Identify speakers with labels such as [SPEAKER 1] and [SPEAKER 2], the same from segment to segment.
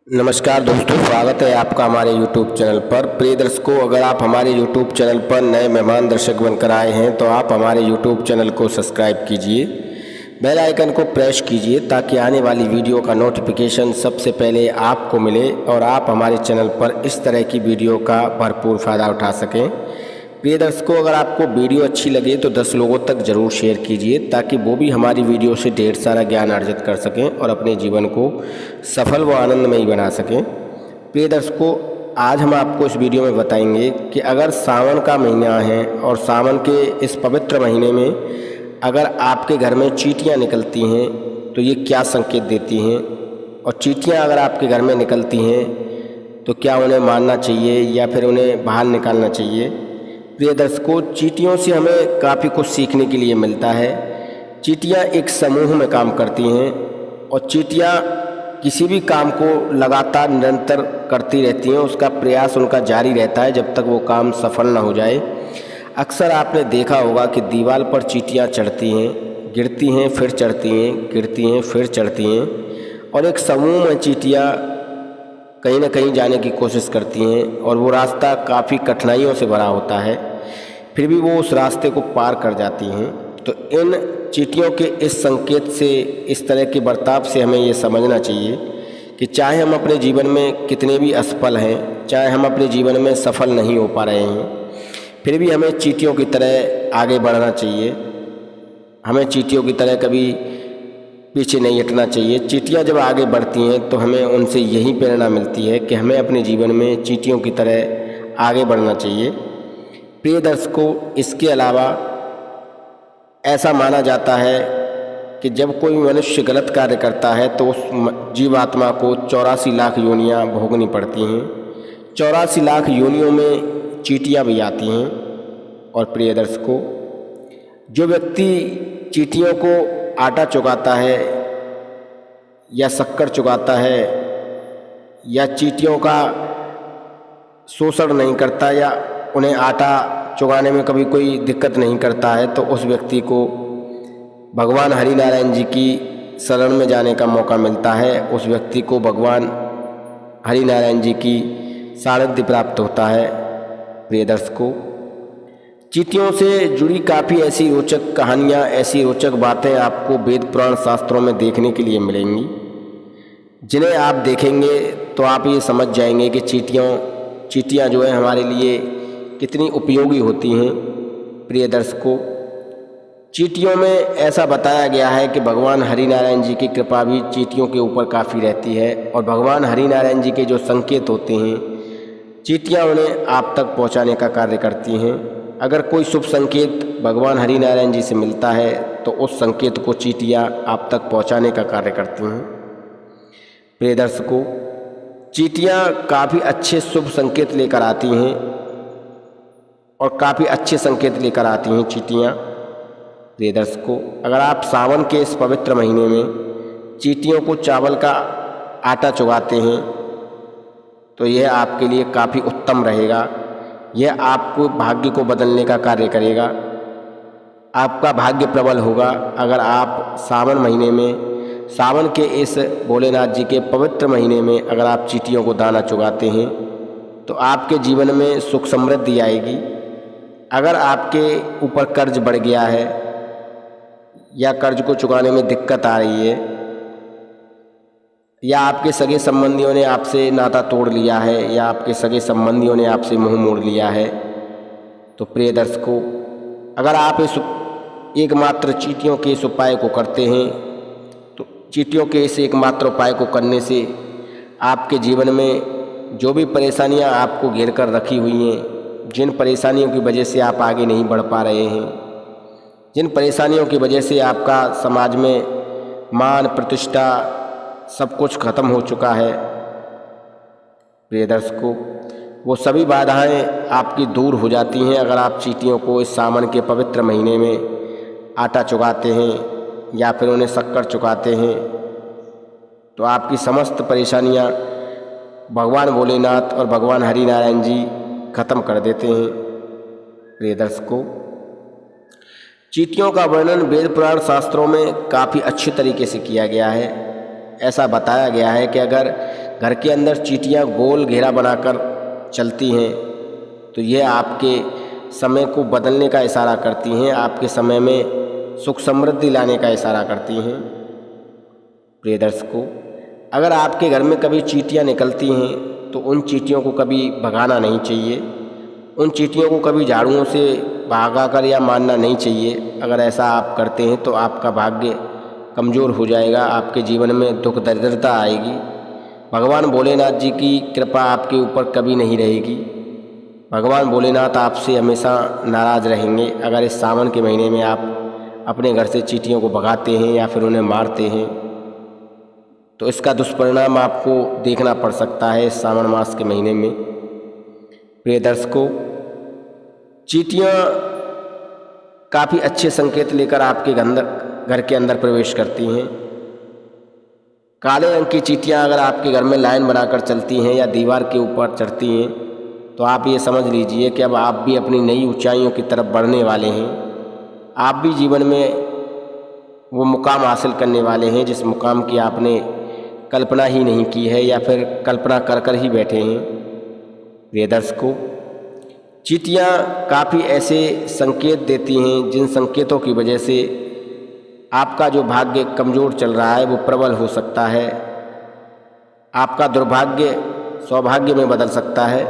[SPEAKER 1] नमस्कार दोस्तों, स्वागत है आपका हमारे YouTube चैनल पर। प्रिय दर्शकों, अगर आप हमारे YouTube चैनल पर नए मेहमान दर्शक बनकर आए हैं तो आप हमारे YouTube चैनल को सब्सक्राइब कीजिए, बेल आइकन को प्रेस कीजिए ताकि आने वाली वीडियो का नोटिफिकेशन सबसे पहले आपको मिले और आप हमारे चैनल पर इस तरह की वीडियो का भरपूर फ़ायदा उठा सकें। प्रिय दर्शकों, अगर आपको वीडियो अच्छी लगे तो 10 लोगों तक ज़रूर शेयर कीजिए ताकि वो भी हमारी वीडियो से ढेर सारा ज्ञान अर्जित कर सकें और अपने जीवन को सफल व आनंदमयी बना सकें। प्रिय दर्शकों, आज हम आपको इस वीडियो में बताएंगे कि अगर सावन का महीना है और सावन के इस पवित्र महीने में अगर आपके घर में चींटियाँ निकलती हैं तो ये क्या संकेत देती हैं, और चींटियाँ अगर आपके घर में निकलती हैं तो क्या उन्हें मारना चाहिए या फिर उन्हें बाहर निकालना चाहिए। प्रिय दर्शकों, चींटियों से हमें काफ़ी कुछ सीखने के लिए मिलता है। चींटियाँ एक समूह में काम करती हैं और चींटियाँ किसी भी काम को लगातार निरंतर करती रहती हैं। उसका प्रयास उनका जारी रहता है जब तक वो काम सफल ना हो जाए। अक्सर आपने देखा होगा कि दीवार पर चींटियाँ चढ़ती हैं, गिरती हैं, फिर चढ़ती हैं, गिरती हैं, फिर चढ़ती हैं, और एक समूह में चींटियाँ कहीं ना कहीं जाने की कोशिश करती हैं और वो रास्ता काफ़ी कठिनाइयों से भरा होता है, फिर भी वो उस रास्ते को पार कर जाती हैं। तो इन चींटियों के इस संकेत से, इस तरह के बर्ताव से हमें ये समझना चाहिए कि चाहे हम अपने जीवन में कितने भी असफल हैं, चाहे हम अपने जीवन में सफल नहीं हो पा रहे हैं, फिर भी हमें चींटियों की तरह आगे बढ़ना चाहिए। हमें चींटियों की तरह कभी पीछे नहीं हटना चाहिए। चींटियाँ जब आगे बढ़ती हैं तो हमें उनसे यही प्रेरणा मिलती है कि हमें अपने जीवन में चींटियों की तरह आगे बढ़ना चाहिए। प्रिय दर्शकों, इसके अलावा ऐसा माना जाता है कि जब कोई मनुष्य गलत कार्य करता है तो उस जीवात्मा को 84 लाख योनियाँ भोगनी पड़ती हैं। 84 लाख योनियों में चींटियाँ भी आती हैं। और प्रिय दर्शकों, जो व्यक्ति चींटियों को आटा चुगाता है या शक्कर चुगाता है या चींटियों का शोषण नहीं करता या उन्हें आटा चुगाने में कभी कोई दिक्कत नहीं करता है तो उस व्यक्ति को भगवान हरिनारायण जी की शरण में जाने का मौका मिलता है। उस व्यक्ति को भगवान हरिनारायण जी की सानिध्य प्राप्त होता है। प्रिय दर्शकों, चींटियों से जुड़ी काफ़ी ऐसी रोचक कहानियाँ, ऐसी रोचक बातें आपको वेद पुराण शास्त्रों में देखने के लिए मिलेंगी, जिन्हें आप देखेंगे तो आप ये समझ जाएंगे कि चींटियाँ जो है हमारे लिए कितनी उपयोगी होती हैं। प्रिय दर्शकों, चींटियों में ऐसा बताया गया है कि भगवान हरिनारायण जी की कृपा भी चींटियों के ऊपर काफ़ी रहती है और भगवान हरिनारायण जी के जो संकेत होते हैं, चींटियाँ उन्हें आप तक पहुँचाने का कार्य करती हैं। अगर कोई शुभ संकेत भगवान हरिनारायण जी से मिलता है तो उस संकेत को चींटियाँ आप तक पहुंचाने का कार्य करती हैं। प्रिय दर्शकों, चींटियाँ काफ़ी अच्छे शुभ संकेत लेकर आती हैं और काफ़ी अच्छे संकेत लेकर आती हैं चींटियाँ। प्रिय दर्शकों, अगर आप सावन के इस पवित्र महीने में चींटियों को चावल का आटा चुगाते हैं तो यह आपके लिए काफ़ी उत्तम रहेगा। यह आपको भाग्य को बदलने का कार्य करेगा। आपका भाग्य प्रबल होगा अगर आप सावन महीने में, सावन के इस भोलेनाथ जी के पवित्र महीने में अगर आप चींटियों को दाना चुगाते हैं तो आपके जीवन में सुख समृद्धि आएगी। अगर आपके ऊपर कर्ज बढ़ गया है या कर्ज को चुकाने में दिक्कत आ रही है या आपके सगे संबंधियों ने आपसे नाता तोड़ लिया है या आपके सगे संबंधियों ने आपसे मुंह मोड़ लिया है, तो प्रिय दर्शकों, अगर आप इस एकमात्र चींटियों के इस उपाय को करते हैं तो चींटियों के इस एकमात्र उपाय को करने से आपके जीवन में जो भी परेशानियां आपको घेर कर रखी हुई हैं, जिन परेशानियों की वजह से आप आगे नहीं बढ़ पा रहे हैं, जिन परेशानियों की वजह से आपका समाज में मान प्रतिष्ठा सब कुछ खत्म हो चुका है, प्रिय दर्शकों, वो सभी बाधाएं आपकी दूर हो जाती हैं अगर आप चींटियों को इस सावन के पवित्र महीने में आटा चुगाते हैं या फिर उन्हें शक्कर चुगाते हैं तो आपकी समस्त परेशानियां भगवान भोलेनाथ और भगवान हरिनारायण जी खत्म कर देते हैं। प्रिय दर्शकों, चींटियों का वर्णन वेद पुराण शास्त्रों में काफ़ी अच्छे तरीके से किया गया है। ऐसा बताया गया है कि अगर घर के अंदर चींटियाँ गोल घेरा बनाकर चलती हैं तो यह आपके समय को बदलने का इशारा करती हैं, आपके समय में सुख समृद्धि लाने का इशारा करती हैं। प्रिय दर्शकों, अगर आपके घर में कभी चींटियाँ निकलती हैं तो उन चींटियों को कभी भगाना नहीं चाहिए, उन चींटियों को कभी झाड़ुओं से भगाकर या मारना नहीं चाहिए। अगर ऐसा आप करते हैं तो आपका भाग्य कमज़ोर हो जाएगा, आपके जीवन में दुख दरिद्रता आएगी, भगवान भोलेनाथ जी की कृपा आपके ऊपर कभी नहीं रहेगी। भगवान भोलेनाथ आपसे हमेशा नाराज़ रहेंगे अगर इस सावन के महीने में आप अपने घर से चींटियों को भगाते हैं या फिर उन्हें मारते हैं, तो इसका दुष्परिणाम आपको देखना पड़ सकता है इस सावन मास के महीने में। प्रिय दर्शकों, चींटियाँ काफ़ी अच्छे संकेत लेकर आपके घर के अंदर प्रवेश करती हैं। काले रंग की चींटियाँ अगर आपके घर में लाइन बनाकर चलती हैं या दीवार के ऊपर चढ़ती हैं तो आप ये समझ लीजिए कि अब आप भी अपनी नई ऊंचाइयों की तरफ बढ़ने वाले हैं। आप भी जीवन में वो मुकाम हासिल करने वाले हैं जिस मुकाम की आपने कल्पना ही नहीं की है या फिर कल्पना कर कर ही बैठे हैं। प्रिय दर्शकों, चींटियाँ काफ़ी ऐसे संकेत देती हैं जिन संकेतों की वजह से आपका जो भाग्य कमज़ोर चल रहा है वो प्रबल हो सकता है, आपका दुर्भाग्य सौभाग्य में बदल सकता है।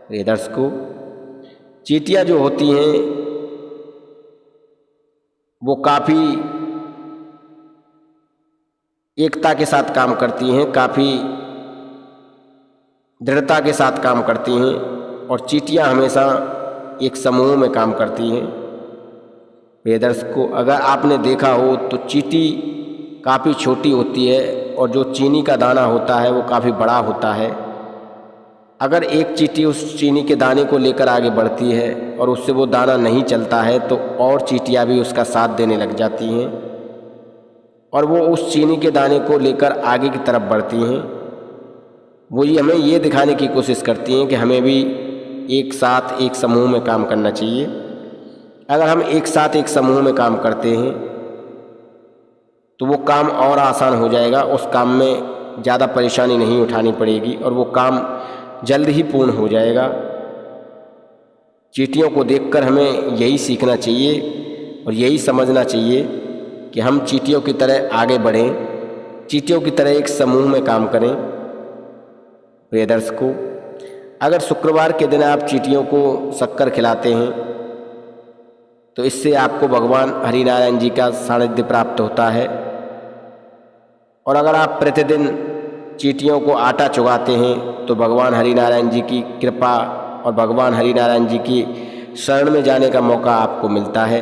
[SPEAKER 1] प्रिय दर्शकों, चींटियाँ जो होती हैं वो काफ़ी एकता के साथ काम करती हैं, काफ़ी दृढ़ता के साथ काम करती हैं और चींटियाँ हमेशा एक समूह में काम करती हैं। प्रिय दर्शकों, अगर आपने देखा हो तो चींटी काफ़ी छोटी होती है और जो चीनी का दाना होता है वो काफ़ी बड़ा होता है। अगर एक चींटी उस चीनी के दाने को लेकर आगे बढ़ती है और उससे वो दाना नहीं चलता है तो और चींटियाँ भी उसका साथ देने लग जाती हैं और वो उस चीनी के दाने को लेकर आगे की तरफ बढ़ती हैं। वो ये हमें ये दिखाने की कोशिश करती हैं कि हमें भी एक साथ एक समूह में काम करना चाहिए। अगर हम एक साथ एक समूह में काम करते हैं तो वो काम और आसान हो जाएगा, उस काम में ज़्यादा परेशानी नहीं उठानी पड़ेगी और वो काम जल्द ही पूर्ण हो जाएगा। चींटियों को देखकर हमें यही सीखना चाहिए और यही समझना चाहिए कि हम चींटियों की तरह आगे बढ़ें, चींटियों की तरह एक समूह में काम करें। प्रिय दर्शकों, अगर शुक्रवार के दिन आप चींटियों को शक्कर खिलाते हैं तो इससे आपको भगवान हरिनारायण जी का सानिध्य प्राप्त होता है और अगर आप प्रतिदिन चींटियों को आटा चुगाते हैं तो भगवान हरिनारायण जी की कृपा और भगवान हरिनारायण जी की शरण में जाने का मौका आपको मिलता है।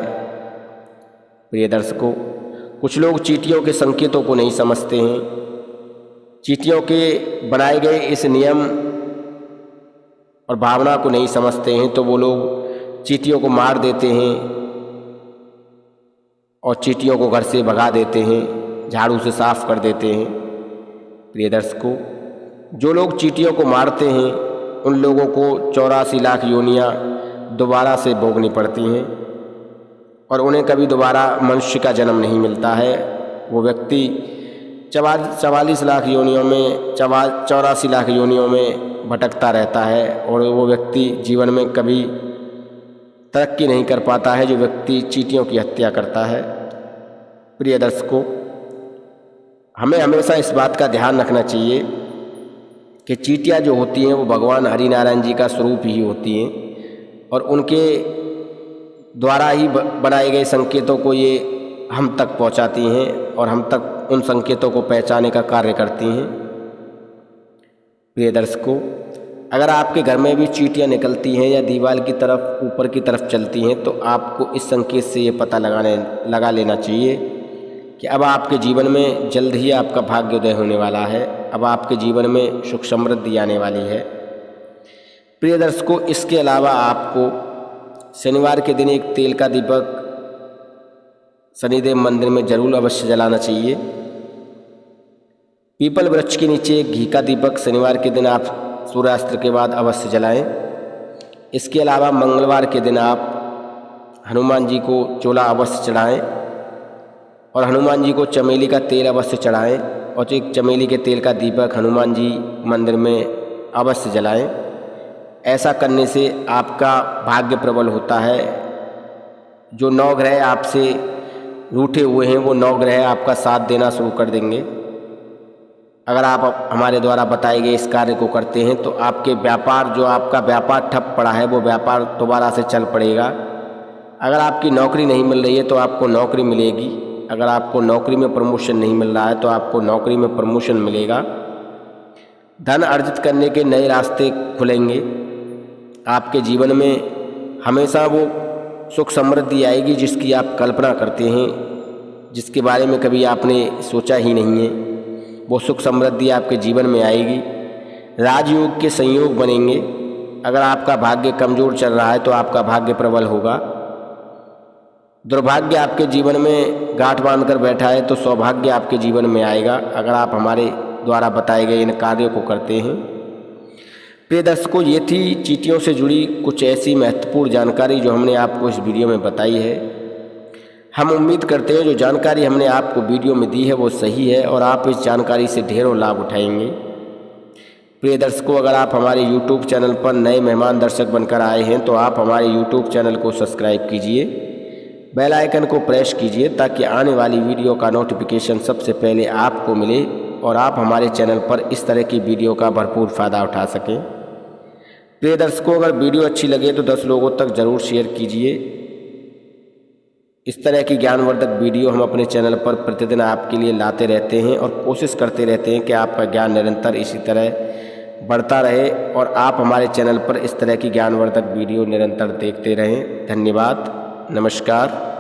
[SPEAKER 1] प्रिय दर्शकों, कुछ लोग चींटियों के संकेतों को नहीं समझते हैं, चींटियों के बनाए गए इस नियम और भावना को नहीं समझते हैं तो वो लोग चींटियों को मार देते हैं और चींटियों को घर से भगा देते हैं, झाड़ू से साफ कर देते हैं। प्रिय दर्शकों, जो लोग चींटियों को मारते हैं उन लोगों को 84 लाख योनियाँ दोबारा से भोगनी पड़ती हैं और उन्हें कभी दोबारा मनुष्य का जन्म नहीं मिलता है। वो व्यक्ति 84 लाख योनियों में 84 लाख योनियों में भटकता रहता है और वो व्यक्ति जीवन में कभी तरक्की नहीं कर पाता है जो व्यक्ति चींटियों की हत्या करता है। प्रिय दर्शकों, हमें हमेशा इस बात का ध्यान रखना चाहिए कि चींटियाँ जो होती हैं वो भगवान हरिनारायण जी का स्वरूप ही होती हैं और उनके द्वारा ही बनाए गए संकेतों को ये हम तक पहुंचाती हैं और हम तक उन संकेतों को पहचाने का कार्य करती हैं। प्रिय दर्शकों, अगर आपके घर में भी चींटियाँ निकलती हैं या दीवार की तरफ ऊपर की तरफ चलती हैं तो आपको इस संकेत से ये पता लगा लेना चाहिए कि अब आपके जीवन में जल्द ही आपका भाग्योदय होने वाला है, अब आपके जीवन में सुख समृद्धि आने वाली है। प्रिय दर्शकों, इसके अलावा आपको शनिवार के दिन एक तेल का दीपक शनिदेव मंदिर में जरूर अवश्य जलाना चाहिए। पीपल वृक्ष के नीचे एक घी का दीपक शनिवार के दिन आप सूर्यास्त के बाद अवश्य जलाएं। इसके अलावा मंगलवार के दिन आप हनुमान जी को चोला अवश्य चढ़ाएं और हनुमान जी को चमेली का तेल अवश्य चढ़ाएं। और एक चमेली के तेल का दीपक हनुमान जी मंदिर में अवश्य जलाएं। ऐसा करने से आपका भाग्य प्रबल होता है। जो 9 ग्रह आपसे रूठे हुए हैं वो 9 ग्रह आपका साथ देना शुरू कर देंगे। अगर आप हमारे द्वारा बताए गए इस कार्य को करते हैं तो आपके व्यापार, जो आपका व्यापार ठप पड़ा है, वो व्यापार दोबारा से चल पड़ेगा। अगर आपकी नौकरी नहीं मिल रही है तो आपको नौकरी मिलेगी। अगर आपको नौकरी में प्रमोशन नहीं मिल रहा है तो आपको नौकरी में प्रमोशन मिलेगा। धन अर्जित करने के नए रास्ते खुलेंगे। आपके जीवन में हमेशा वो सुख समृद्धि आएगी जिसकी आप कल्पना करते हैं, जिसके बारे में कभी आपने सोचा ही नहीं है। वो सुख समृद्धि आपके जीवन में आएगी। राजयोग के संयोग बनेंगे। अगर आपका भाग्य कमज़ोर चल रहा है तो आपका भाग्य प्रबल होगा। दुर्भाग्य आपके जीवन में गांठ बांध कर बैठा है तो सौभाग्य आपके जीवन में आएगा अगर आप हमारे द्वारा बताए गए इन कार्यों को करते हैं। प्रिय दर्शकों, ये थी चींटियों से जुड़ी कुछ ऐसी महत्वपूर्ण जानकारी जो हमने आपको इस वीडियो में बताई है। हम उम्मीद करते हैं जो जानकारी हमने आपको वीडियो में दी है वो सही है और आप इस जानकारी से ढेरों लाभ उठाएंगे। प्रिय दर्शकों, अगर आप हमारे YouTube चैनल पर नए मेहमान दर्शक बनकर आए हैं तो आप हमारे YouTube चैनल को सब्सक्राइब कीजिए, बेल आइकन को प्रेस कीजिए ताकि आने वाली वीडियो का नोटिफिकेशन सबसे पहले आपको मिले और आप हमारे चैनल पर इस तरह की वीडियो का भरपूर फ़ायदा उठा सकें। प्रिय दर्शकों, अगर वीडियो अच्छी लगे तो 10 लोगों तक ज़रूर शेयर कीजिए। इस तरह की ज्ञानवर्धक वीडियो हम अपने चैनल पर प्रतिदिन आपके लिए लाते रहते हैं और कोशिश करते रहते हैं कि आपका ज्ञान निरंतर इसी तरह बढ़ता रहे और आप हमारे चैनल पर इस तरह की ज्ञानवर्धक वीडियो निरंतर देखते रहें। धन्यवाद। नमस्कार।